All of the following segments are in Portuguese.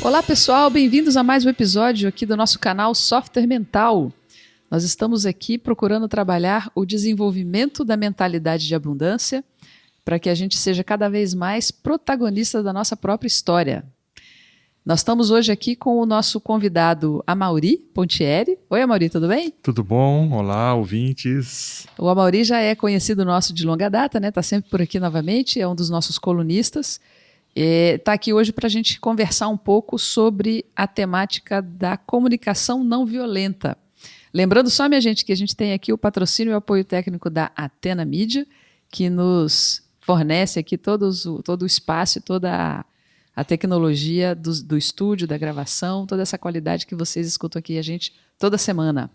Olá pessoal, bem-vindos a mais um episódio aqui do nosso canal Software Mental. Nós estamos aqui procurando trabalhar o desenvolvimento da mentalidade de abundância para que a gente seja cada vez mais protagonista da nossa própria história. Nós estamos hoje aqui com o nosso convidado Amaury Pontieri. Oi, Amaury, tudo bem? Tudo bom? Olá, ouvintes. O Amaury já é conhecido nosso de longa data, né? Está sempre por aqui novamente, é um dos nossos colunistas. Está aqui hoje para a gente conversar um pouco sobre a temática da comunicação não violenta. Lembrando só, minha gente, que a gente tem aqui o patrocínio e o apoio técnico da Athena Media, que nos fornece aqui todo o espaço, toda a tecnologia do estúdio, da gravação, toda essa qualidade que vocês escutam aqui a gente toda semana.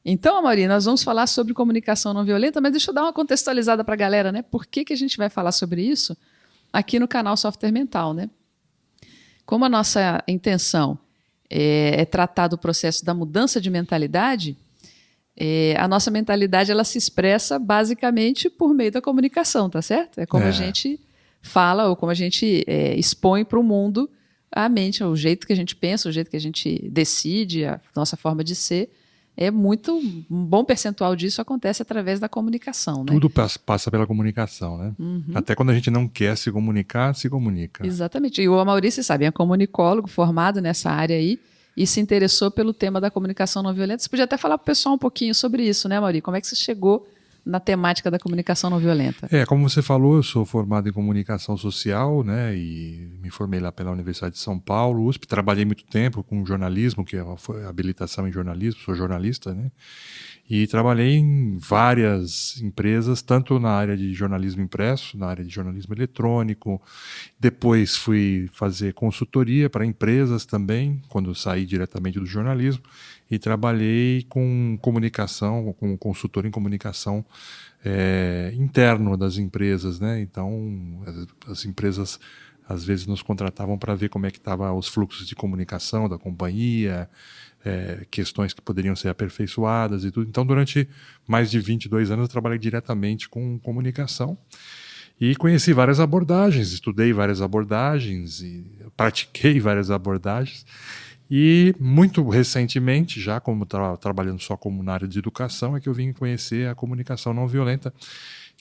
Então, Amaury, nós vamos falar sobre comunicação não violenta, mas deixa eu dar uma contextualizada para a galera, né? Por que a gente vai falar sobre isso aqui no canal Software Mental, né? Como a nossa intenção é tratar do processo da mudança de mentalidade, a nossa mentalidade ela se expressa basicamente por meio da comunicação, tá certo? É como a gente fala ou como a gente expõe para o mundo a mente, o jeito que a gente pensa, o jeito que a gente decide, a nossa forma de ser. Um bom percentual disso acontece através da comunicação, né? Tudo passa pela comunicação, né? Uhum. Até quando a gente não quer se comunicar, se comunica. Exatamente. E o Amaury, você sabe, é comunicólogo formado nessa área aí e se interessou pelo tema da comunicação não violenta. Você podia até falar para o pessoal um pouquinho sobre isso, né, Amaury? Como é que você chegou na temática da comunicação não violenta? Como você falou, eu sou formado em comunicação social, né? E me formei lá pela Universidade de São Paulo, USP. Trabalhei muito tempo com jornalismo, que foi habilitação em jornalismo, sou jornalista, né? E trabalhei em várias empresas, tanto na área de jornalismo impresso, na área de jornalismo eletrônico. Depois fui fazer consultoria para empresas também, quando saí diretamente do jornalismo. E trabalhei com comunicação, como consultor em comunicação interno das empresas, né? Então, as empresas às vezes nos contratavam para ver como é que estavam os fluxos de comunicação da companhia, questões que poderiam ser aperfeiçoadas e tudo. Então, durante mais de 22 anos, eu trabalhei diretamente com comunicação e conheci várias abordagens, estudei várias abordagens e pratiquei várias abordagens. E muito recentemente, já como trabalhando só como na área de educação, é que eu vim conhecer a comunicação não violenta,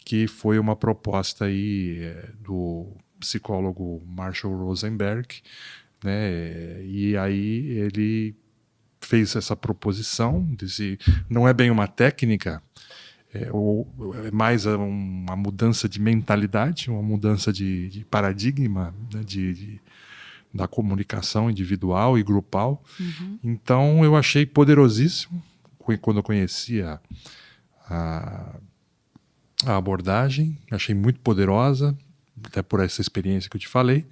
que foi uma proposta aí do psicólogo Marshall Rosenberg, né? E aí ele fez essa proposição, não é bem uma técnica, é mais uma mudança de mentalidade, uma mudança de paradigma, né? Da comunicação individual e grupal. Uhum. Então eu achei poderosíssimo quando eu conheci a abordagem, achei muito poderosa, até por essa experiência que eu te falei,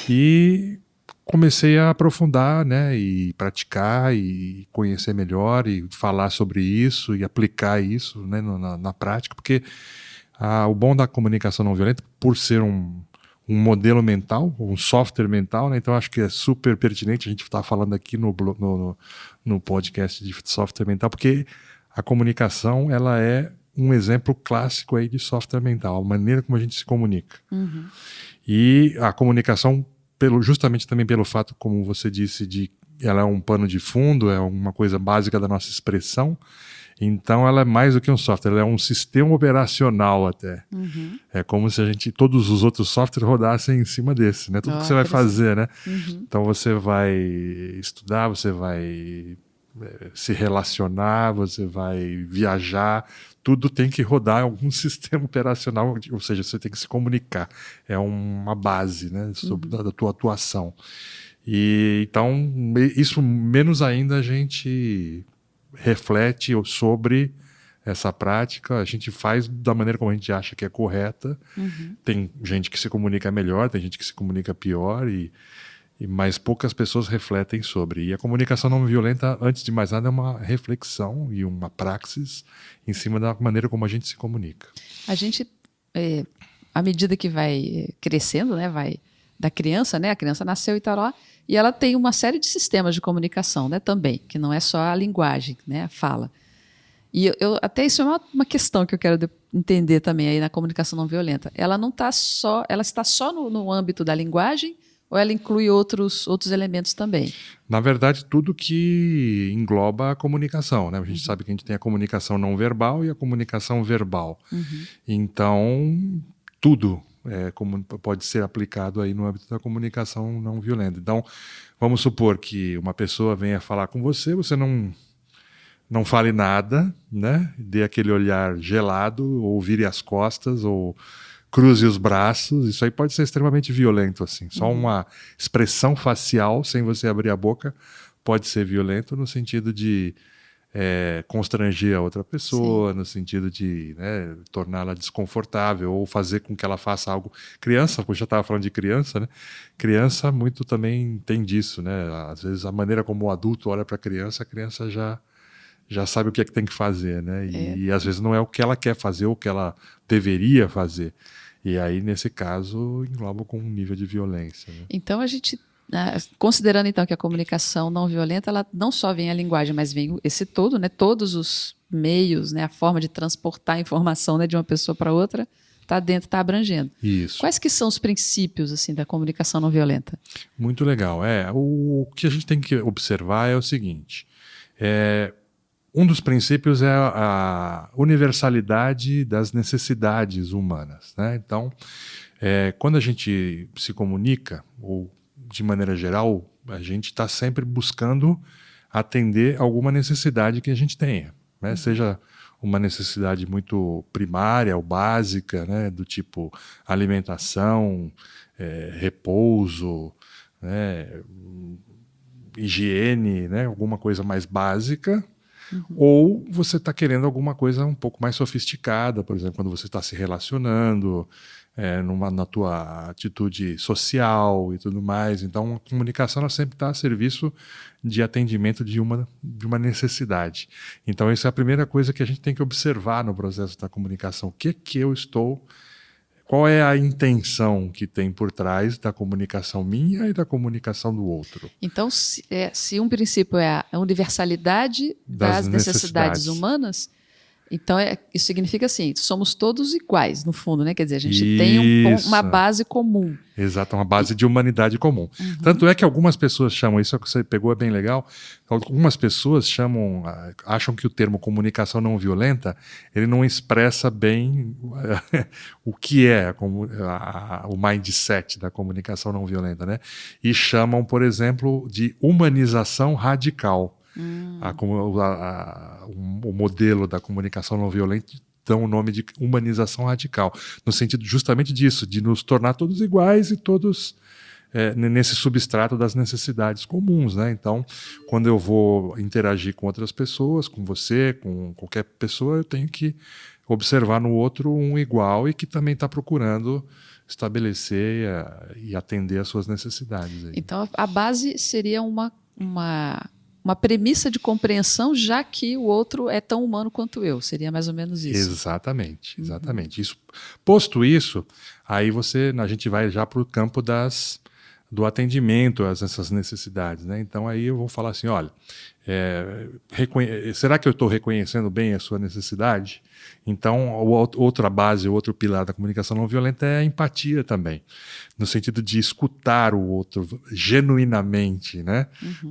e comecei a aprofundar, né, e praticar e conhecer melhor e falar sobre isso e aplicar isso, né, na prática, porque o bom da comunicação não violenta, por ser um modelo mental, um software mental, né? Então acho que é super pertinente a gente estar falando aqui no podcast de software mental, porque a comunicação ela é um exemplo clássico aí de software mental, a maneira como a gente se comunica. Uhum. E a comunicação, justamente também pelo fato, como você disse, ela é um pano de fundo, é uma coisa básica da nossa expressão. Então ela é mais do que um software, ela é um sistema operacional até. Uhum. É como se todos os outros softwares rodassem em cima desse, né? Tudo que você vai fazer, né? Uhum. Então você vai estudar, você vai se relacionar, você vai viajar, tudo tem que rodar em algum sistema operacional, ou seja, você tem que se comunicar. É uma base, né, da tua atuação. E então, isso menos ainda a gente reflete sobre essa prática, a gente faz da maneira como a gente acha que é correta. Uhum. Tem gente que se comunica melhor, tem gente que se comunica pior, mas poucas pessoas refletem sobre. E a comunicação não violenta, antes de mais nada, é uma reflexão e uma praxis em cima da maneira como a gente se comunica. A gente, à medida que vai crescendo, né, vai da criança, né, a criança nasceu e tal lá, e ela tem uma série de sistemas de comunicação, né, também, que não é só a linguagem, né, a fala. E até isso é uma questão que eu quero entender também aí na comunicação não violenta. Ela não está só, ela está só no âmbito da linguagem ou ela inclui outros elementos também? Na verdade, tudo que engloba a comunicação, né? A gente sabe que a gente tem a comunicação não verbal e a comunicação verbal. Então, tudo pode ser aplicado aí no âmbito da comunicação não violenta. Então, vamos supor que uma pessoa venha falar com você, você não fale nada, né? Dê aquele olhar gelado, ou vire as costas, ou cruze os braços. Isso aí pode ser extremamente violento, assim. Só uma expressão facial, sem você abrir a boca, pode ser violento no sentido de constranger a outra pessoa, no sentido de, né, torná-la desconfortável ou fazer com que ela faça algo. Criança, eu já estava falando de criança, né? Criança muito também tem disso, né? Às vezes a maneira como o adulto olha para a criança já sabe o que é que tem que fazer, né? E às vezes não é o que ela quer fazer ou o que ela deveria fazer. E aí, nesse caso, engloba com um nível de violência, né? Então, a gente, considerando então que a comunicação não violenta, ela não só vem a linguagem, mas vem esse todo, né? Todos os meios, né? A forma de transportar a informação, né? De uma pessoa para outra, está dentro, está abrangendo. Isso. Quais que são os princípios assim da comunicação não violenta? Muito legal. O que a gente tem que observar é o seguinte. Um dos princípios é a universalidade das necessidades humanas, né? Então, quando a gente se comunica, ou de maneira geral, a gente está sempre buscando atender alguma necessidade que a gente tenha, né? Seja uma necessidade muito primária ou básica, né? Do tipo alimentação, repouso, né? Higiene, né? Alguma coisa mais básica. Ou você está querendo alguma coisa um pouco mais sofisticada, por exemplo, quando você está se relacionando, na tua atitude social e tudo mais. Então, a comunicação ela sempre está a serviço de atendimento de uma necessidade. Então, essa é a primeira coisa que a gente tem que observar no processo da comunicação. O que eu estou... Qual é a intenção que tem por trás da comunicação minha e da comunicação do outro? Então, se um princípio é a universalidade das necessidades humanas, então isso significa assim, somos todos iguais, no fundo, né? Quer dizer, a gente tem uma base comum. Exato, uma base de humanidade comum. Tanto é que algumas pessoas chamam, isso que você pegou é bem legal, algumas pessoas acham que o termo comunicação não violenta, ele não expressa bem o que é o mindset da comunicação não violenta, né? E chamam, por exemplo, de humanização radical. O modelo da comunicação não violenta dão o nome de humanização radical, no sentido justamente disso, de nos tornar todos iguais e todos nesse substrato das necessidades comuns, né? Então, quando eu vou interagir com outras pessoas, com você, com qualquer pessoa, eu tenho que observar no outro um igual e que também está procurando estabelecer e atender às suas necessidades. Aí. Então, a base seria uma premissa de compreensão, já que o outro é tão humano quanto eu. Seria mais ou menos isso. Exatamente. Posto isso, aí a gente vai já para o campo do atendimento a essas necessidades, né? Então aí eu vou falar assim, olha, será que eu estou reconhecendo bem a sua necessidade? Então, outra base, outro pilar da comunicação não violenta é a empatia também, no sentido de escutar o outro genuinamente, né?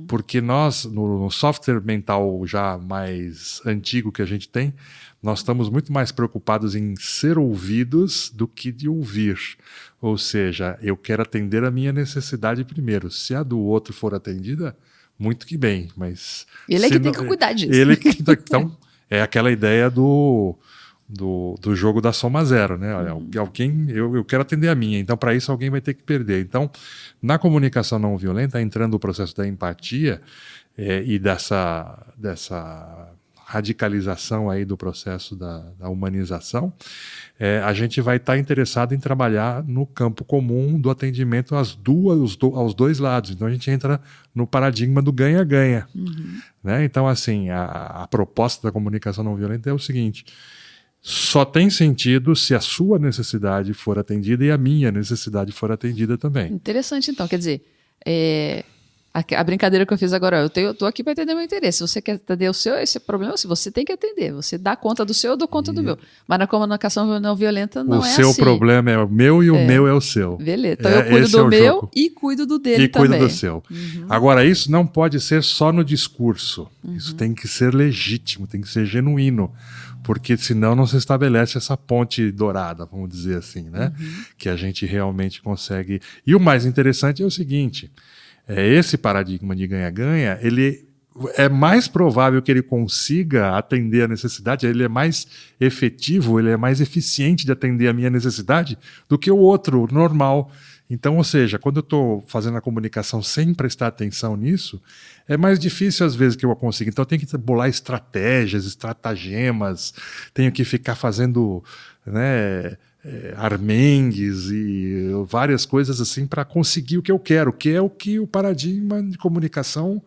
Porque nós, no software mental já mais antigo que a gente tem, nós estamos muito mais preocupados em ser ouvidos do que de ouvir. Ou seja, eu quero atender a minha necessidade primeiro. Se a do outro for atendida, muito que bem, mas... Ele é que tem que cuidar disso. Então, é aquela ideia do jogo da soma zero, né? Olha, eu quero atender a minha, então para isso alguém vai ter que perder. Então, na comunicação não violenta, entrando o processo da empatia e dessa radicalização aí do processo da humanização, a gente vai estar interessado em trabalhar no campo comum do atendimento aos dois lados. Então a gente entra no paradigma do ganha-ganha. Né? Então, assim, a proposta da comunicação não violenta é o seguinte: só tem sentido se a sua necessidade for atendida e a minha necessidade for atendida também. Interessante, então. Quer dizer, A brincadeira que eu fiz agora, eu tô aqui para atender meu interesse. Se você quer atender o seu, esse é o problema. Se você tem que atender, você dá conta do seu, eu dou conta do meu. Mas na comunicação não violenta não é assim. O seu problema é o meu e o meu é o seu. Beleza. Então eu cuido do meu jogo. E cuido do dele também. E cuido do seu. Agora, isso não pode ser só no discurso. Isso tem que ser legítimo, tem que ser genuíno. Porque senão não se estabelece essa ponte dourada, vamos dizer assim, né? Que a gente realmente consegue. E o mais interessante é o seguinte: esse paradigma de ganha-ganha, ele é mais provável que ele consiga atender a necessidade, ele é mais efetivo, ele é mais eficiente de atender a minha necessidade do que o outro, normal. Então, ou seja, quando eu estou fazendo a comunicação sem prestar atenção nisso, é mais difícil às vezes que eu consiga. Então eu tenho que bolar estratégias, estratagemas, tenho que ficar fazendo, né, armengues e várias coisas assim para conseguir o que eu quero, que é o que o paradigma de comunicação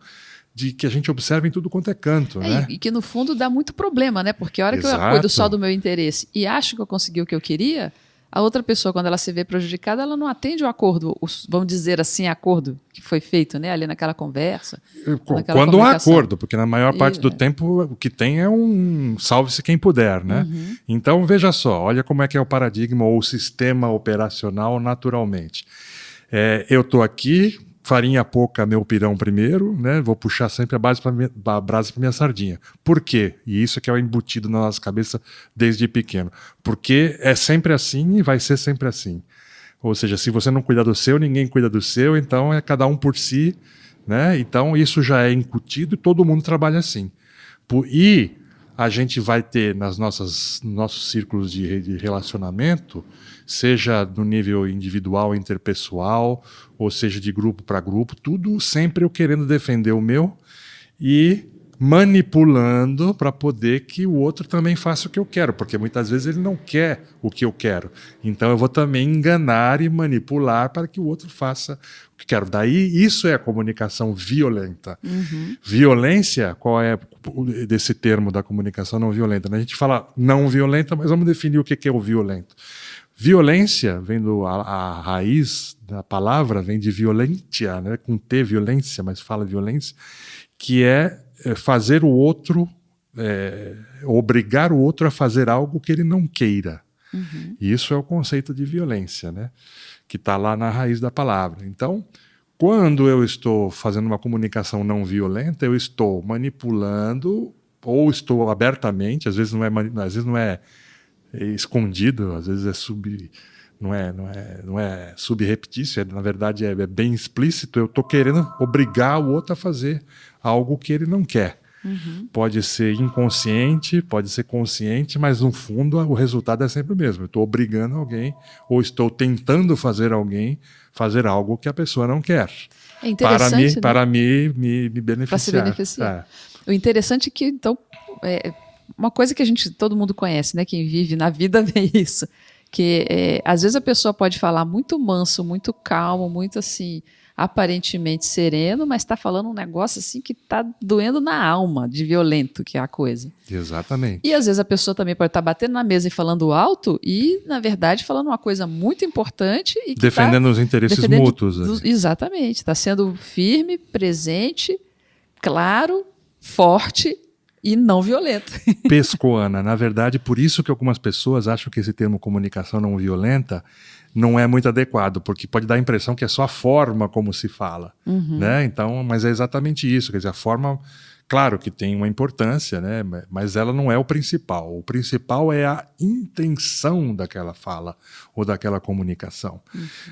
que a gente observa em tudo quanto é canto. Né? E que no fundo dá muito problema, né? Porque a hora que eu cuido só do meu interesse e acho que eu consegui o que eu queria, a outra pessoa, quando ela se vê prejudicada, ela não atende o acordo, vamos dizer assim, acordo que foi feito, né, ali naquela conversa. Quando há acordo, porque na maior parte do tempo o que tem é um salve-se quem puder, né? Então, veja só, olha como é que é o paradigma ou o sistema operacional naturalmente. Eu estou aqui, farinha pouca, meu pirão primeiro, né? Vou puxar sempre a brasa para minha sardinha. Por quê? E isso que é o embutido na nossa cabeça desde pequeno. Porque é sempre assim e vai ser sempre assim. Ou seja, se você não cuidar do seu, ninguém cuida do seu, então é cada um por si, né? Então isso já é incutido e todo mundo trabalha assim. E a gente vai ter nos nossos círculos de relacionamento, seja no nível individual, interpessoal, ou seja de grupo para grupo, tudo sempre eu querendo defender o meu e manipulando para poder que o outro também faça o que eu quero, porque muitas vezes ele não quer o que eu quero. Então eu vou também enganar e manipular para que o outro faça o que quero. Daí isso é a comunicação violenta. Violência, qual é desse termo da comunicação não violenta? A gente fala não violenta, mas vamos definir o que é o violento. Violência, vem a raiz da palavra, vem de violentia, né? Com T, violência, mas fala violência, que é fazer o outro, obrigar o outro a fazer algo que ele não queira. E isso é o conceito de violência, né? Que está lá na raiz da palavra. Então, quando eu estou fazendo uma comunicação não violenta, eu estou manipulando ou estou abertamente, às vezes não é escondido, às vezes não é subreptício, na verdade é bem explícito. Eu estou querendo obrigar o outro a fazer algo que ele não quer. Pode ser inconsciente, pode ser consciente, mas no fundo o resultado é sempre o mesmo. Eu estou obrigando alguém ou estou tentando fazer alguém fazer algo que a pessoa não quer. É interessante, para me beneficiar. Para se beneficiar. O interessante é que, então, uma coisa que todo mundo conhece, né? Quem vive na vida vê isso. Que às vezes a pessoa pode falar muito manso, muito calmo, muito assim, aparentemente sereno, mas está falando um negócio assim que está doendo na alma, de violento que é a coisa. Exatamente. E às vezes a pessoa também pode estar batendo na mesa e falando alto e, na verdade, falando uma coisa muito importante. E que defendendo os interesses mútuos. Exatamente. Está sendo firme, presente, claro, forte e não violento. Pescoana. Na verdade, por isso que algumas pessoas acham que esse termo comunicação não violenta não é muito adequado, porque pode dar a impressão que é só a forma como se fala. Né? Então, mas é exatamente isso. Quer dizer, a forma, claro que tem uma importância, né? Mas ela não é o principal. O principal é a intenção daquela fala ou daquela comunicação.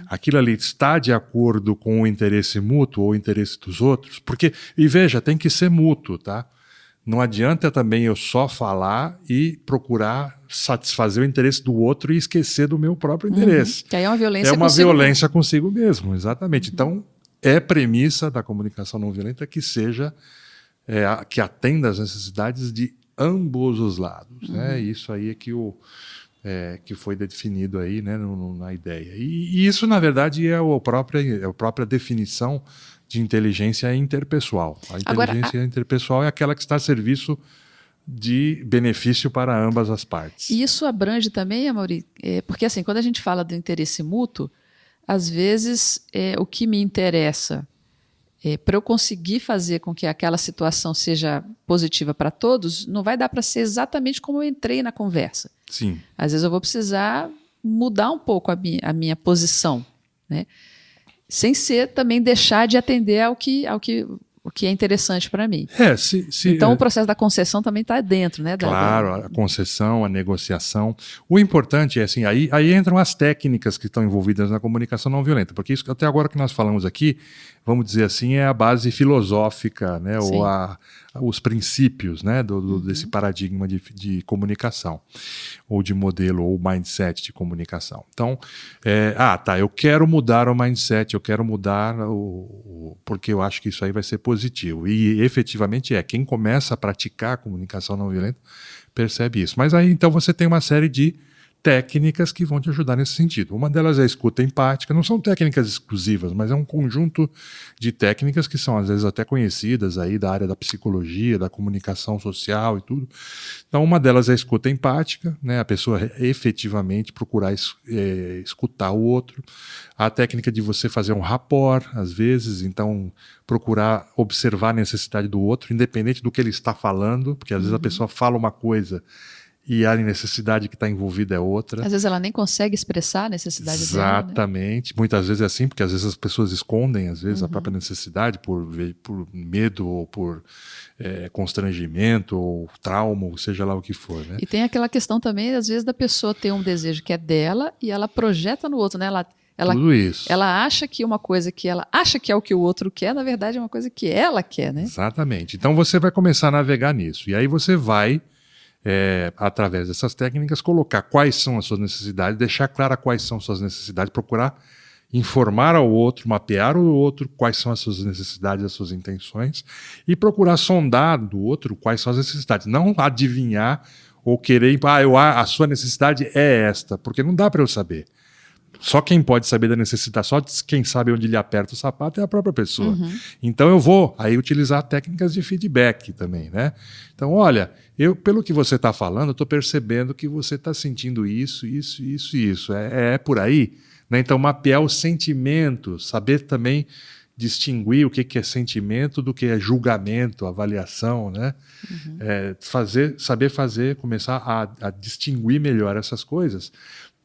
Aquilo ali está de acordo com o interesse mútuo ou o interesse dos outros, porque, e veja, tem que ser mútuo, tá? Não adianta também eu só falar e procurar satisfazer o interesse do outro e esquecer do meu próprio interesse. Que aí é uma violência violência consigo mesmo, exatamente. Então, é premissa da comunicação não violenta que seja, que atenda às necessidades de ambos os lados. Né? Isso aí é que foi definido aí, né, na ideia. E isso, na verdade, é a própria definição de inteligência interpessoal. A inteligência interpessoal é aquela que está a serviço de benefício para ambas as partes. E isso abrange também, Amaury, porque assim, quando a gente fala do interesse mútuo, às vezes o que me interessa para eu conseguir fazer com que aquela situação seja positiva para todos, não vai dar para ser exatamente como eu entrei na conversa. Sim. Às vezes eu vou precisar mudar um pouco a minha posição, né? Sem ser também deixar de atender ao que é interessante para mim. Então o processo da concessão também está dentro, né? Claro, a concessão, a negociação. O importante é assim, aí entram as técnicas que estão envolvidas na comunicação não violenta, porque isso até agora que nós falamos aqui, vamos dizer assim, é a base filosófica, né? Ou os princípios, né? Desse paradigma de comunicação, ou de modelo, ou mindset de comunicação. Então, eu quero mudar o mindset, eu quero mudar porque eu acho que isso aí vai ser positivo. E efetivamente quem começa a praticar a comunicação não violenta percebe isso. Mas aí então você tem uma série de técnicas que vão te ajudar nesse sentido. Uma delas é a escuta empática, não são técnicas exclusivas, mas é um conjunto de técnicas que são às vezes até conhecidas aí da área da psicologia, da comunicação social e tudo. Então uma delas é a escuta empática, né? A pessoa efetivamente procurar escutar o outro. A técnica de você fazer um rapport, às vezes, então procurar observar a necessidade do outro, independente do que ele está falando, porque às vezes a pessoa fala uma coisa e a necessidade que está envolvida é outra. Às vezes ela nem consegue expressar a necessidade dela. Exatamente. Né? Muitas vezes é assim, porque às vezes as pessoas escondem, às vezes, a própria necessidade por medo ou por constrangimento ou trauma, ou seja lá o que for. Né? E tem aquela questão também, às vezes, da pessoa ter um desejo que é dela e ela projeta no outro, né? Tudo isso. Ela acha que uma coisa que ela acha que é o que o outro quer, na verdade é uma coisa que ela quer, né? Exatamente. Então você vai começar a navegar nisso. E aí você vai através dessas técnicas, colocar quais são as suas necessidades, deixar clara quais são suas necessidades, procurar informar ao outro, mapear o outro, quais são as suas necessidades, as suas intenções, e procurar sondar do outro quais são as necessidades. Não adivinhar ou querer, a sua necessidade é esta, porque não dá para eu saber. Só quem pode saber da necessidade, só quem sabe onde ele aperta o sapato é a própria pessoa. Então eu vou aí utilizar técnicas de feedback também, né? Então, olha, pelo que você está falando, eu estou percebendo que você está sentindo isso. É por aí? Né? Então, mapear o sentimento, saber também distinguir o que é sentimento do que é julgamento, avaliação, né? Saber fazer, começar a distinguir melhor essas coisas.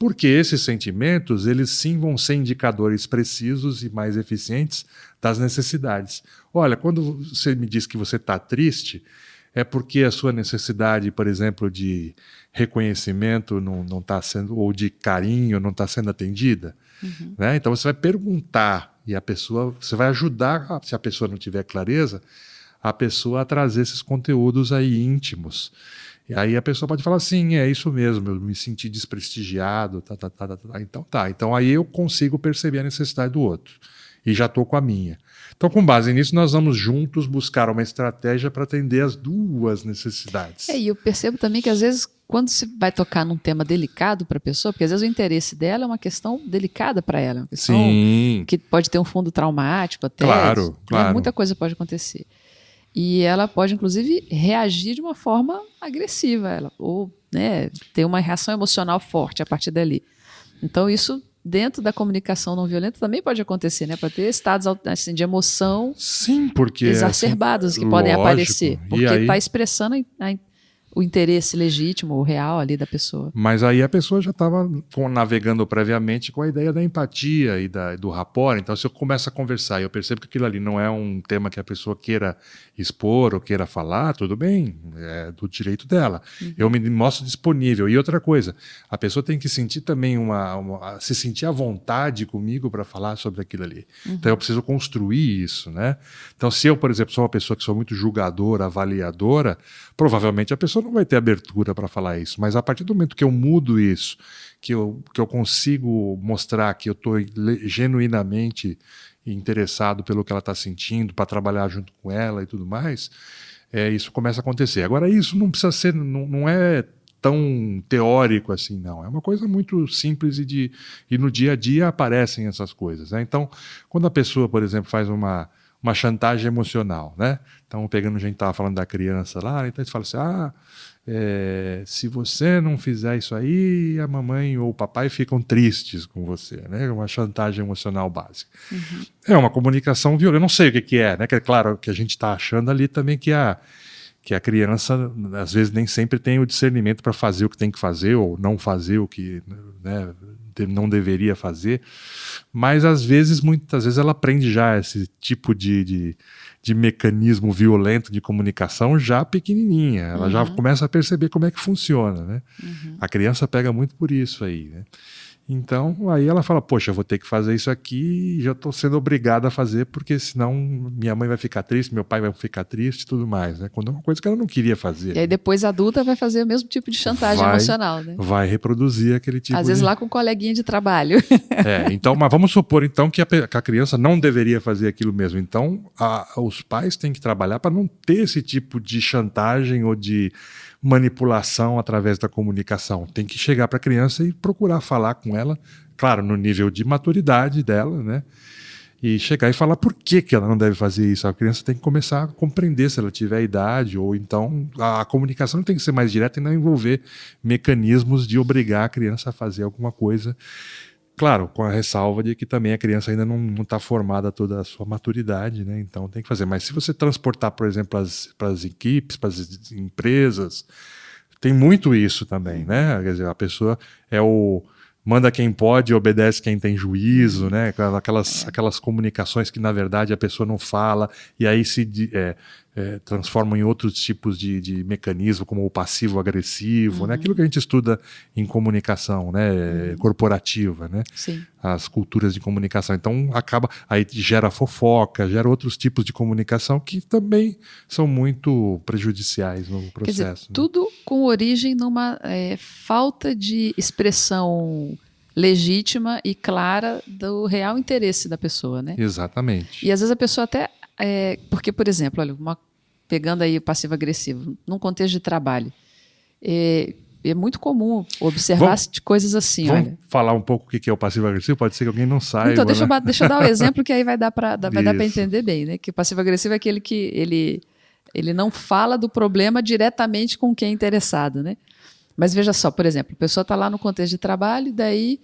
Porque esses sentimentos, eles sim vão ser indicadores precisos e mais eficientes das necessidades. Olha, quando você me diz que você está triste, é porque a sua necessidade, por exemplo, de reconhecimento não está sendo, ou de carinho não está sendo atendida. Né? Então você vai perguntar e você vai ajudar, se a pessoa não tiver clareza, a pessoa a trazer esses conteúdos aí íntimos. E aí a pessoa pode falar assim, é isso mesmo, eu me senti desprestigiado, Então aí eu consigo perceber a necessidade do outro. E já estou com a minha. Então, com base nisso, nós vamos juntos buscar uma estratégia para atender as duas necessidades. E eu percebo também que às vezes, quando se vai tocar num tema delicado para a pessoa, porque às vezes o interesse dela é uma questão delicada para ela, uma questão que pode ter um fundo traumático até. Claro. Muita coisa pode acontecer. E ela pode, inclusive, reagir de uma forma agressiva, ou ter uma reação emocional forte a partir dali. Então, isso, dentro da comunicação não violenta, também pode acontecer, né? Para ter estados assim, de emoção exacerbados que podem aparecer. Porque está expressando o interesse legítimo, o real ali da pessoa. Mas aí a pessoa já estava navegando previamente com a ideia da empatia e do rapport. Então, se eu começo a conversar e eu percebo que aquilo ali não é um tema que a pessoa queira expor ou queira falar, tudo bem, é do direito dela. Eu me mostro disponível. E outra coisa, a pessoa tem que sentir também se sentir à vontade comigo para falar sobre aquilo ali. Então, eu preciso construir isso, né? Então, se eu, por exemplo, sou uma pessoa que sou muito julgadora, avaliadora, provavelmente a pessoa não vai ter abertura para falar isso, mas a partir do momento que eu mudo isso, que eu consigo mostrar que eu estou genuinamente interessado pelo que ela está sentindo, para trabalhar junto com ela e tudo mais, isso começa a acontecer. Agora, isso não precisa ser, não é tão teórico assim, não. É uma coisa muito simples e no dia a dia aparecem essas coisas. Né? Então, quando a pessoa, por exemplo, faz uma chantagem emocional, né? Então, pegando, a gente estava falando da criança lá, então eles falam assim, se você não fizer isso aí, a mamãe ou o papai ficam tristes com você, né? Uma chantagem emocional básica. É uma comunicação violenta. Eu não sei o que é, né? Que é claro que a gente está achando ali também que a criança, às vezes, nem sempre tem o discernimento para fazer o que tem que fazer ou não fazer o que, né, não deveria fazer. Mas, muitas vezes, ela aprende já esse tipo de mecanismo violento de comunicação já pequenininha. Ela já começa a perceber como é que funciona, né? A criança pega muito por isso aí, né? Então, aí ela fala, poxa, eu vou ter que fazer isso aqui e já estou sendo obrigada a fazer, porque senão minha mãe vai ficar triste, meu pai vai ficar triste e tudo mais, né? Quando é uma coisa que ela não queria fazer. E aí depois a adulta vai fazer o mesmo tipo de chantagem emocional, né? Vai reproduzir aquele tipo Às vezes lá com um coleguinha de trabalho. Então, mas vamos supor então que a criança não deveria fazer aquilo mesmo. Então, os pais têm que trabalhar para não ter esse tipo de chantagem ou de manipulação através da comunicação. Tem que chegar para a criança e procurar falar com ela, claro, no nível de maturidade dela, né? E chegar e falar por que ela não deve fazer isso. A criança tem que começar a compreender se ela tiver idade, ou então a comunicação tem que ser mais direta e não envolver mecanismos de obrigar a criança a fazer alguma coisa. Claro, com a ressalva de que também a criança ainda não está formada toda a sua maturidade, né? Então tem que fazer. Mas se você transportar, por exemplo, para as equipes, para as empresas, tem muito isso também, né? Quer dizer, a pessoa manda quem pode e obedece quem tem juízo, né? Aquelas comunicações que, na verdade, a pessoa não fala e aí se transformam em outros tipos de mecanismo, como o passivo-agressivo, né? Aquilo que a gente estuda em comunicação, né? Corporativa, né? Sim. As culturas de comunicação. Então, aí gera fofoca, gera outros tipos de comunicação que também são muito prejudiciais no processo. Quer dizer, tudo com origem numa falta de expressão legítima e clara do real interesse da pessoa, né? Exatamente. E às vezes a pessoa até... porque, por exemplo, olha, pegando aí o passivo-agressivo, num contexto de trabalho, é muito comum observar coisas assim. Vamos falar um pouco o que é o passivo-agressivo? Pode ser que alguém não saiba. Então, deixa eu dar o exemplo que aí vai dar para entender bem, né? Que o passivo-agressivo é aquele que ele não fala do problema diretamente com quem é interessado, né? Mas veja só, por exemplo, a pessoa está lá no contexto de trabalho e daí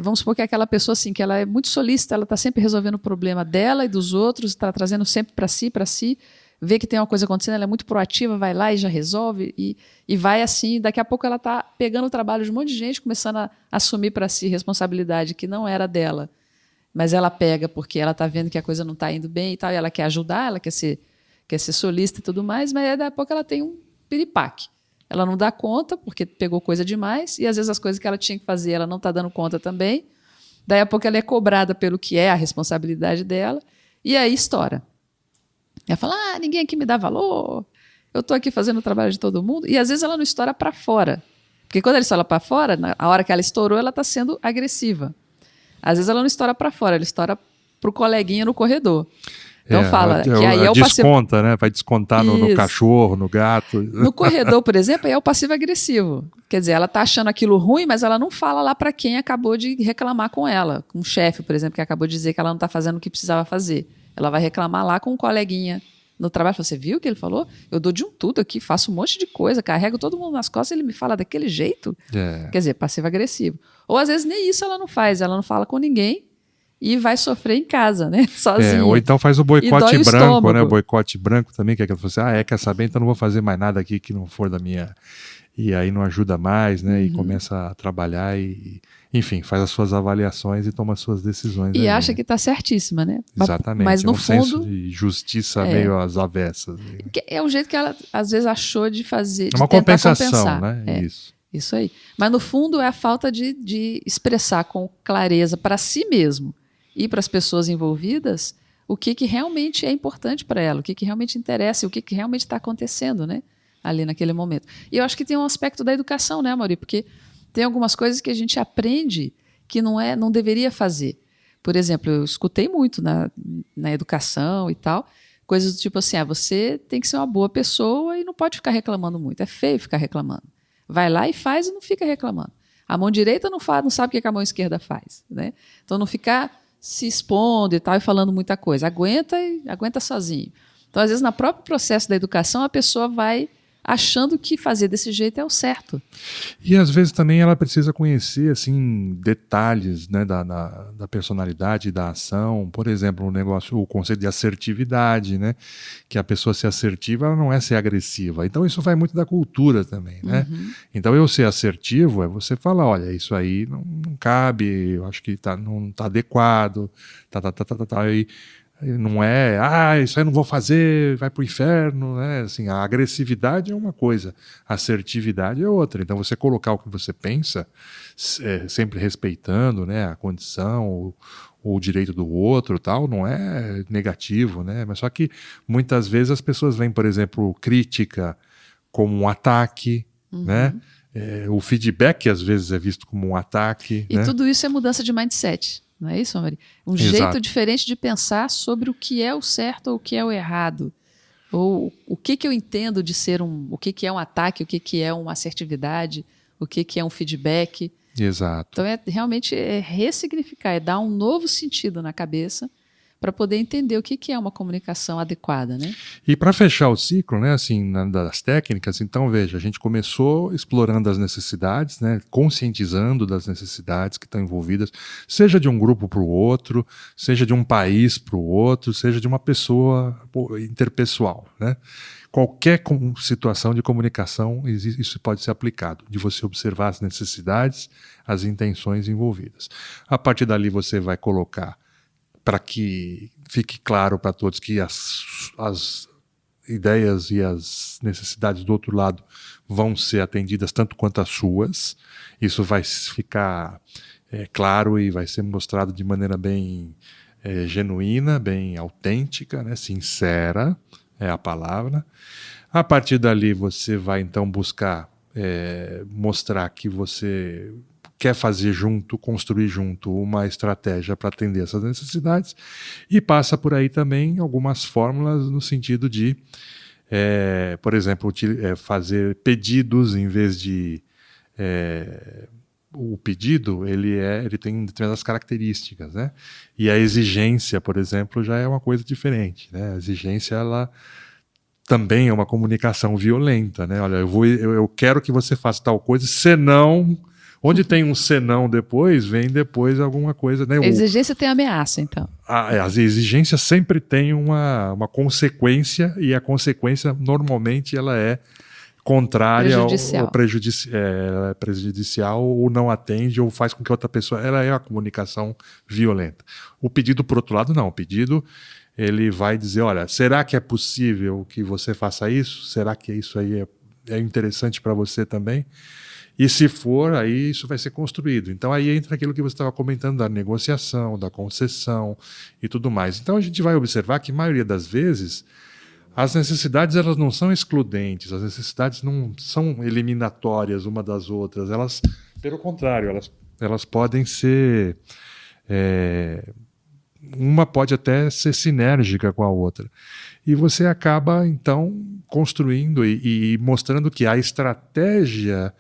vamos supor que é aquela pessoa assim, que ela é muito solícita, ela está sempre resolvendo o problema dela e dos outros, está trazendo sempre para si, vê que tem uma coisa acontecendo, ela é muito proativa, vai lá e já resolve e vai assim, daqui a pouco ela está pegando o trabalho de um monte de gente, começando a assumir para si responsabilidade que não era dela, mas ela pega porque ela está vendo que a coisa não está indo bem e tal, e ela quer ajudar, ela quer ser solícita e tudo mais, mas aí daqui a pouco ela tem um piripaque. Ela não dá conta, porque pegou coisa demais, e às vezes as coisas que ela tinha que fazer, ela não está dando conta também. Daí a pouco ela é cobrada pelo que é a responsabilidade dela, e aí estoura. Ela fala, ninguém aqui me dá valor, eu estou aqui fazendo o trabalho de todo mundo, e às vezes ela não estoura para fora. Porque quando ela estoura para fora, na hora que ela estourou, ela está sendo agressiva. Às vezes ela não estoura para fora, ela estoura para o coleguinha no corredor. Então fala que aí é o desconta, né? Vai descontar no cachorro, no gato. No corredor, por exemplo, é o passivo-agressivo. Quer dizer, ela está achando aquilo ruim, mas ela não fala lá para quem acabou de reclamar com ela. Com um chefe, por exemplo, que acabou de dizer que ela não está fazendo o que precisava fazer. Ela vai reclamar lá com um coleguinha no trabalho. Você viu o que ele falou? Eu dou de um tudo aqui, faço um monte de coisa, carrego todo mundo nas costas e ele me fala daquele jeito. Quer dizer, passivo-agressivo. Ou às vezes nem isso ela não faz, ela não fala com ninguém. E vai sofrer em casa, né? Sozinha. Ou então faz o boicote branco, né? O boicote branco também, que é aquela coisa assim, quer saber, então não vou fazer mais nada aqui que não for da minha... E aí não ajuda mais, né? E começa a trabalhar enfim, faz as suas avaliações e toma as suas decisões. E acha que está certíssima, né? Exatamente. Mas no fundo... senso de justiça meio às avessas. É o jeito que ela, às vezes, achou de fazer. É uma compensação, né? Isso aí. Mas, no fundo, é a falta de expressar com clareza para si mesmo e para as pessoas envolvidas o que realmente é importante para ela, o que realmente interessa, o que realmente está acontecendo, né, ali naquele momento. E eu acho que tem um aspecto da educação, né, Amaury? Porque tem algumas coisas que a gente aprende que não deveria fazer. Por exemplo, eu escutei muito na educação e tal, coisas do tipo assim, você tem que ser uma boa pessoa e não pode ficar reclamando muito, é feio ficar reclamando. Vai lá e faz e não fica reclamando. A mão direita não sabe o que a mão esquerda faz, né? Então não ficar se expondo e tal e falando muita coisa. Aguenta sozinho. Então, às vezes, no próprio processo da educação, a pessoa vai achando que fazer desse jeito é o certo. E às vezes também ela precisa conhecer assim, detalhes, né, da personalidade, da ação. Por exemplo, o conceito de assertividade, né, que a pessoa ser assertiva ela não é ser agressiva. Então isso vai muito da cultura também. Né? Então eu ser assertivo é você falar, olha, isso aí não cabe, eu acho que não está adequado, e não é, isso aí eu não vou fazer, vai pro inferno, né? Assim, a agressividade é uma coisa, a assertividade é outra. Então você colocar o que você pensa, sempre respeitando, né, a condição, ou o direito do outro, tal, não é negativo, né? Mas só que muitas vezes as pessoas veem, por exemplo, crítica como um ataque, né? O feedback às vezes é visto como um ataque. E né? tudo isso é mudança de mindset. Não é isso, Mari? Jeito diferente de pensar sobre o que é o certo ou o que é o errado. Ou o que eu entendo de ser o que é um ataque, o que é uma assertividade, o que é um feedback. Exato. Então, realmente ressignificar, é dar um novo sentido na cabeça para poder entender o que é uma comunicação adequada, né? E para fechar o ciclo, né, assim, das técnicas, então veja, a gente começou explorando as necessidades, né, conscientizando das necessidades que estão envolvidas, seja de um grupo para o outro, seja de um país para o outro, seja de uma pessoa interpessoal, né? Qualquer situação de comunicação, isso pode ser aplicado, de você observar as necessidades, as intenções envolvidas. A partir dali você vai colocar para que fique claro para todos que as ideias e as necessidades do outro lado vão ser atendidas tanto quanto as suas. Isso vai ficar claro e vai ser mostrado de maneira bem genuína, bem autêntica, né? Sincera é a palavra. A partir dali você vai então buscar mostrar que você quer fazer junto, construir junto uma estratégia para atender essas necessidades, e passa por aí também algumas fórmulas no sentido de, por exemplo, fazer pedidos em vez de... o pedido ele tem determinadas características, né? E a exigência, por exemplo, já é uma coisa diferente, né? A exigência, ela também é uma comunicação violenta, né? Olha, eu quero que você faça tal coisa, senão... Onde tem um senão depois, vem depois alguma coisa. Né? A exigência tem ameaça, então. As exigências sempre têm uma consequência, e a consequência, normalmente, ela é contrária prejudicial. Prejudicial, ou não atende, ou faz com que outra pessoa... Ela é a comunicação violenta. O pedido, por outro lado, não. O pedido, ele vai dizer, olha, será que é possível que você faça isso? Será que isso aí é interessante para você também? E se for, aí isso vai ser construído. Então aí entra aquilo que você estava comentando da negociação, da concessão e tudo mais. Então a gente vai observar que a maioria das vezes as necessidades elas não são excludentes, as necessidades não são eliminatórias uma das outras, elas, pelo contrário, elas podem ser... uma pode até ser sinérgica com a outra. E você acaba, então, construindo e mostrando que a estratégia...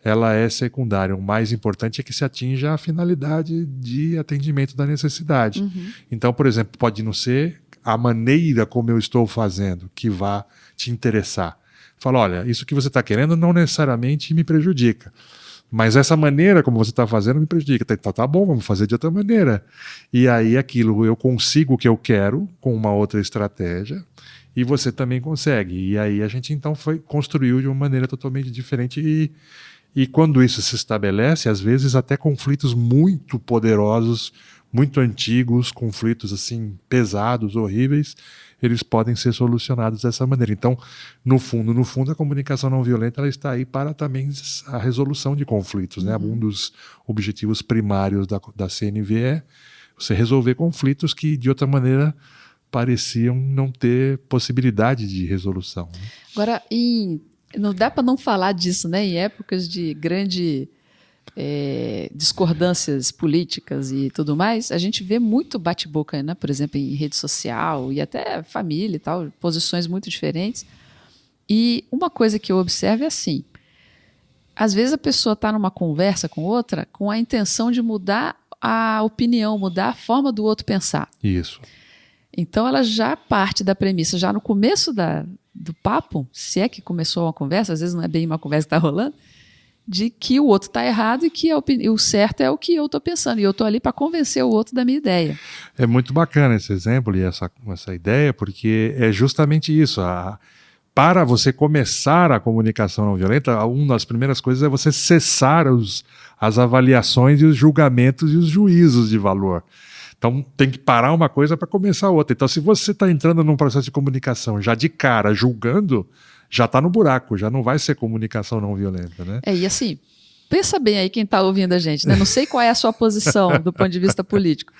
ela é secundária. O mais importante é que se atinja a finalidade de atendimento da necessidade. Então, por exemplo, pode não ser a maneira como eu estou fazendo que vá te interessar. Fala, olha, isso que você está querendo não necessariamente me prejudica, mas essa maneira como você está fazendo me prejudica. Tá bom, vamos fazer de outra maneira. E aí aquilo, eu consigo o que eu quero com uma outra estratégia, e você também consegue. E aí a gente então construiu de uma maneira totalmente diferente. E quando isso se estabelece, às vezes até conflitos muito poderosos, muito antigos, conflitos assim pesados, horríveis, eles podem ser solucionados dessa maneira. Então, no fundo, a comunicação não violenta ela está aí para também a resolução de conflitos, né? Um dos objetivos primários da CNV é você resolver conflitos que, de outra maneira, pareciam não ter possibilidade de resolução. Né? Agora, não dá para não falar disso, né? Em épocas de grande discordâncias políticas e tudo mais, a gente vê muito bate-boca, né? Por exemplo, em rede social e até família e tal, posições muito diferentes. E uma coisa que eu observo é assim, às vezes a pessoa está numa conversa com outra com a intenção de mudar a opinião, mudar a forma do outro pensar. Isso. Então ela já parte da premissa, já no começo do papo, se é que começou uma conversa, às vezes não é bem uma conversa que está rolando, de que o outro está errado e que o certo é o que eu estou pensando. E eu estou ali para convencer o outro da minha ideia. É muito bacana esse exemplo e essa ideia, porque é justamente isso. Para você começar a comunicação não violenta, uma das primeiras coisas é você cessar as avaliações e os julgamentos e os juízos de valor. Então tem que parar uma coisa para começar outra. Então se você está entrando num processo de comunicação já de cara julgando, já está no buraco, já não vai ser comunicação não violenta, né? E assim, pensa bem aí quem está ouvindo a gente, né? Não sei qual é a sua posição do ponto de vista político,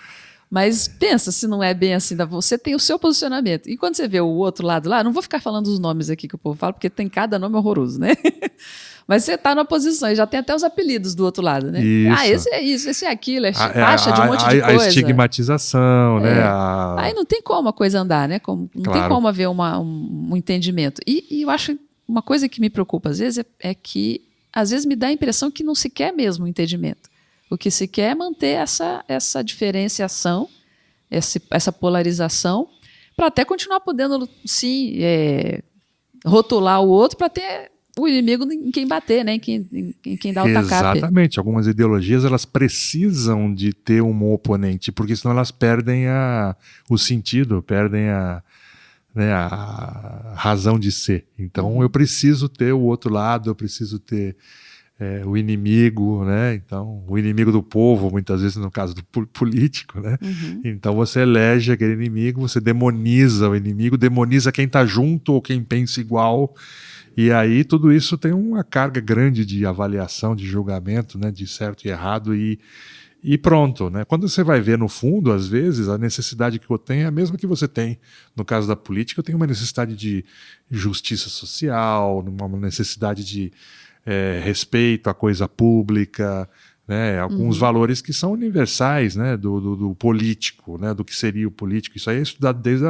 mas pensa se não é bem assim, você tem o seu posicionamento. E quando você vê o outro lado lá, não vou ficar falando os nomes aqui que o povo fala, porque tem cada nome horroroso, né? Mas você está numa posição, e já tem até os apelidos do outro lado, né? Isso. Esse é isso, esse é aquilo, taxa de um monte de coisa. A estigmatização, né? Aí não tem como a coisa andar, né? Não tem como haver um entendimento. E eu acho uma coisa que me preocupa às vezes é que às vezes me dá a impressão que não se quer mesmo o entendimento. O que se quer é manter essa diferenciação, essa polarização, para até continuar podendo, sim, rotular o outro para ter o inimigo em quem bater, né? em quem dá o tacape. Exatamente. Algumas ideologias elas precisam de ter um oponente, porque senão elas perdem o sentido, perdem a razão de ser. Então eu preciso ter o outro lado, eu preciso ter o inimigo, né? Então o inimigo do povo, muitas vezes no caso do político, né? Então você elege aquele inimigo, você demoniza o inimigo, demoniza quem está junto ou quem pensa igual. E aí tudo isso tem uma carga grande de avaliação, de julgamento, né, de certo e errado e pronto, né? Quando você vai ver no fundo, às vezes, a necessidade que eu tenho é a mesma que você tem. No caso da política, eu tenho uma necessidade de justiça social, uma necessidade de respeito à coisa pública, né? Alguns valores que são universais, né, do político, né, do que seria o político. Isso aí é estudado desde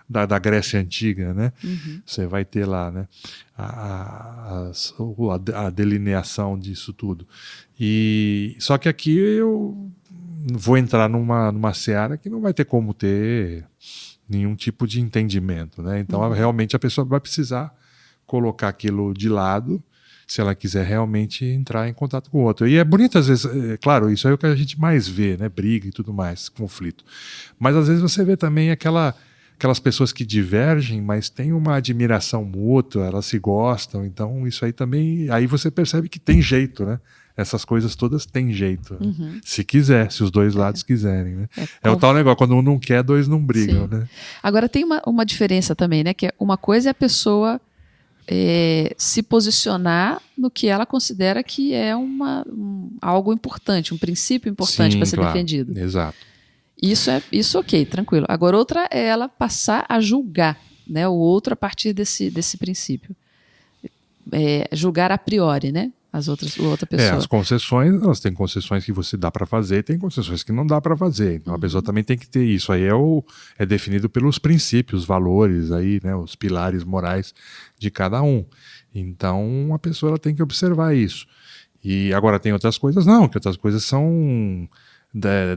da Grécia Antiga, né? Você vai ter lá, né, a delineação disso tudo. Só que aqui eu vou entrar numa seara que não vai ter como ter nenhum tipo de entendimento, né? Então realmente a pessoa vai precisar colocar aquilo de lado se ela quiser realmente entrar em contato com o outro. E é bonito às vezes, claro, isso é o que a gente mais vê, né? Briga e tudo mais, conflito. Mas às vezes você vê também aquelas pessoas que divergem, mas têm uma admiração mútua, elas se gostam, então isso aí também, aí você percebe que tem jeito, né? Essas coisas todas têm jeito, né? Se quiser, se os dois lados quiserem, né? É o tal negócio, quando um não quer, dois não brigam, né? Agora tem uma diferença também, né? Que uma coisa é a pessoa se posicionar no que ela considera que é algo importante, um princípio importante para ser defendido. Exato. Isso ok, tranquilo. Agora outra é ela passar a julgar, né, o outro a partir desse princípio. Julgar a priori, né? A outra pessoa. As concessões, elas têm concessões que você dá para fazer, tem concessões que não dá para fazer. Então a pessoa também tem que ter isso. Aí é definido pelos princípios, valores, aí, né, os pilares morais de cada um. Então a pessoa ela tem que observar isso. E agora tem outras coisas não, que outras coisas são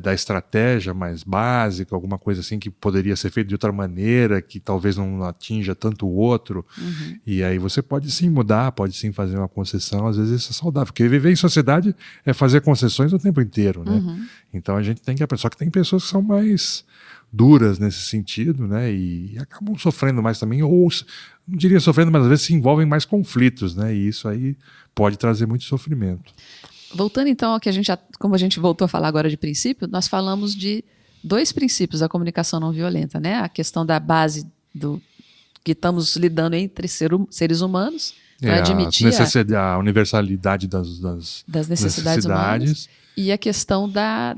da estratégia mais básica, alguma coisa assim que poderia ser feita de outra maneira, que talvez não atinja tanto o outro. E aí você pode sim mudar, pode sim fazer uma concessão, às vezes isso é saudável, porque viver em sociedade é fazer concessões o tempo inteiro, né? Então a gente tem que aprender, só que tem pessoas que são mais duras nesse sentido, né? E acabam sofrendo mais também, ou não diria sofrendo, mas às vezes se envolvem mais conflitos, né? E isso aí pode trazer muito sofrimento. Voltando então ao que como a gente voltou a falar agora de princípio, nós falamos de 2 princípios da comunicação não violenta, né? A questão da base que estamos lidando entre seres humanos, para admitir a universalidade das necessidades humanas, e a questão da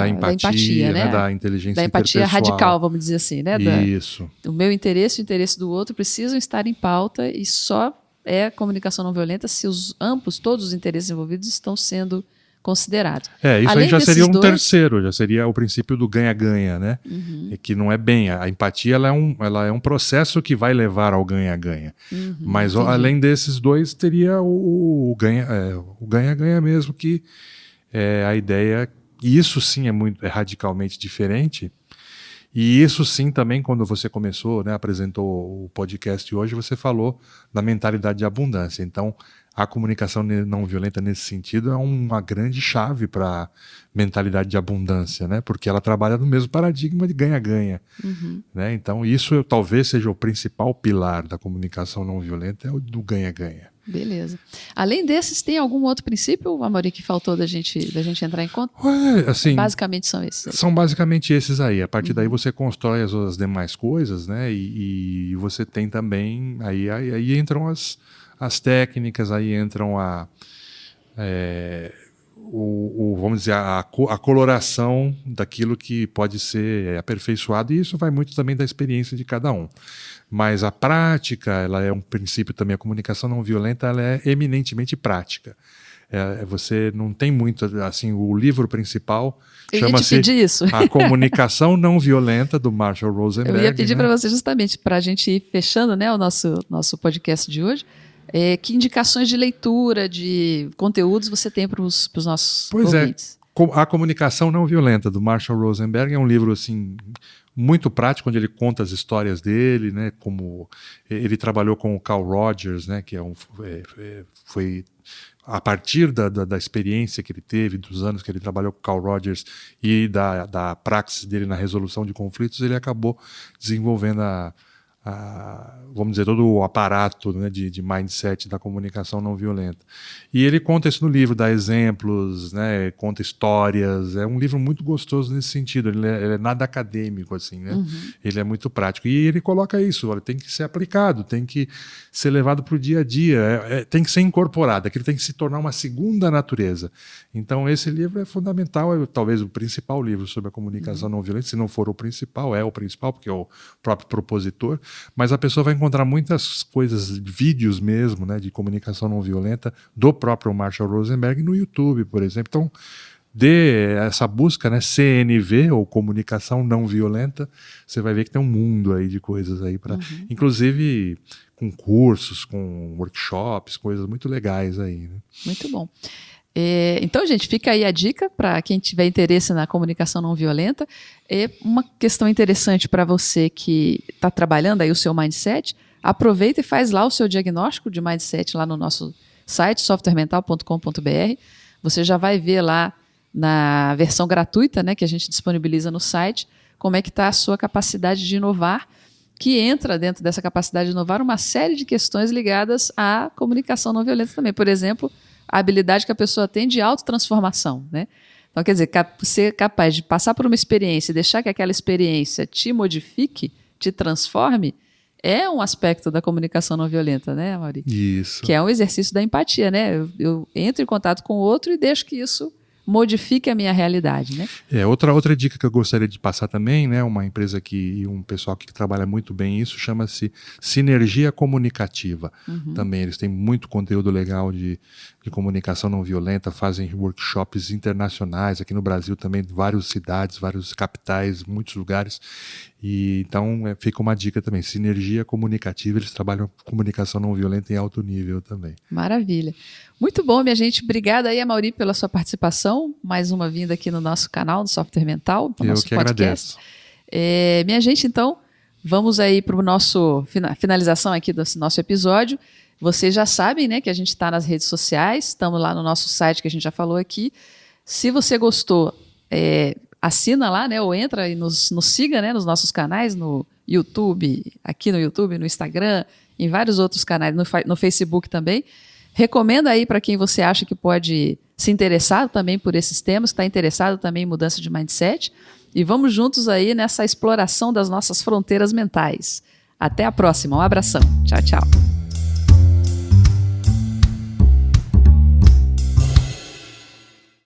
empatia, né? Da inteligência da empatia radical, vamos dizer assim, né? Isso. O meu interesse e o interesse do outro precisam estar em pauta e só comunicação não violenta se todos os interesses envolvidos estão sendo considerados. Isso aí já seria terceiro, já seria o princípio do ganha-ganha, né? Que não é bem, a empatia ela é um processo que vai levar ao ganha-ganha. Mas além desses dois, teria o ganha-ganha mesmo, que é a ideia, e isso sim é radicalmente diferente, E isso sim também, quando você começou, né, apresentou o podcast hoje, você falou da mentalidade de abundância. Então, a comunicação não violenta nesse sentido é uma grande chave para a mentalidade de abundância, né? Porque ela trabalha no mesmo paradigma de ganha-ganha. Né? Então, isso talvez seja o principal pilar da comunicação não violenta, é o do ganha-ganha. Beleza. Além desses, tem algum outro princípio, Amorim, que faltou da gente entrar em conta? Assim, basicamente são esses aí. São basicamente esses aí. A partir daí você constrói as demais coisas, né? E você tem também... Aí entram as técnicas, aí entram vamos dizer, a coloração daquilo que pode ser aperfeiçoado, e isso vai muito também da experiência de cada um. Mas a prática, ela é um princípio também, a comunicação não violenta, ela é eminentemente prática. Você não tem muito, assim, o livro principal chama-se A Comunicação Não Violenta, do Marshall Rosenberg. Eu ia pedir, né, para você justamente, para a gente ir fechando, né, o nosso podcast de hoje, que indicações de leitura, de conteúdos você tem para os nossos ouvintes? A Comunicação Não Violenta, do Marshall Rosenberg, é um livro assim muito prático, onde ele conta as histórias dele, né, como ele trabalhou com o Carl Rogers, né, que foi a partir da experiência que ele teve, dos anos que ele trabalhou com o Carl Rogers e da praxis dele na resolução de conflitos, ele acabou desenvolvendo vamos dizer, todo o aparato, né, de mindset da comunicação não violenta. E ele conta isso no livro, dá exemplos, né, conta histórias. É um livro muito gostoso nesse sentido. Ele é nada acadêmico, assim, né? Ele é muito prático. E ele coloca isso, olha, tem que ser aplicado, tem que ser levado para o dia a dia, tem que ser incorporado, aquilo tem que se tornar uma segunda natureza. Então esse livro é fundamental, é talvez o principal livro sobre a comunicação não violenta. Se não for o principal, é o principal, porque é o próprio propositor. Mas a pessoa vai encontrar muitas coisas, vídeos mesmo, né, de comunicação não violenta do próprio Marshall Rosenberg no YouTube, por exemplo. Então, dê essa busca, né, CNV, ou Comunicação Não Violenta, você vai ver que tem um mundo aí de coisas aí, inclusive com cursos, com workshops, coisas muito legais aí. Né? Muito bom. Então, gente, fica aí a dica para quem tiver interesse na comunicação não violenta. Uma questão interessante para você que está trabalhando aí o seu mindset, aproveita e faz lá o seu diagnóstico de mindset lá no nosso site, softwaremental.com.br. Você já vai ver lá na versão gratuita, né, que a gente disponibiliza no site, como é que está a sua capacidade de inovar, que entra dentro dessa capacidade de inovar uma série de questões ligadas à comunicação não violenta também. Por exemplo, a habilidade que a pessoa tem de autotransformação, né? Então, quer dizer, ser capaz de passar por uma experiência e deixar que aquela experiência te modifique, te transforme, é um aspecto da comunicação não violenta, né, Amorim? Isso. Que é um exercício da empatia, né? Eu entro em contato com o outro e deixo que isso modifique a minha realidade, né? Outra dica que eu gostaria de passar também, né, uma empresa e um pessoal que trabalha muito bem isso, chama-se Sinergia Comunicativa. Também eles têm muito conteúdo legal de comunicação não violenta, fazem workshops internacionais, aqui no Brasil também, várias cidades, várias capitais, muitos lugares. E então fica uma dica também, Sinergia Comunicativa, eles trabalham comunicação não violenta em alto nível também. Maravilha. Muito bom, minha gente. Obrigada aí, Amorim, pela sua participação. Mais uma vinda aqui no nosso canal, do Software Mental, no nosso podcast. Agradeço. Minha gente, então, vamos aí para o nosso finalização aqui do nosso episódio. Vocês já sabem, né, que a gente está nas redes sociais, estamos lá no nosso site que a gente já falou aqui. Se você gostou, assina lá, né, ou entra e nos siga, né, nos nossos canais, no YouTube, aqui no YouTube, no Instagram, em vários outros canais, no Facebook também. Recomenda aí para quem você acha que pode se interessar também por esses temas, está interessado também em mudança de mindset. E vamos juntos aí nessa exploração das nossas fronteiras mentais. Até a próxima. Um abração. Tchau, tchau.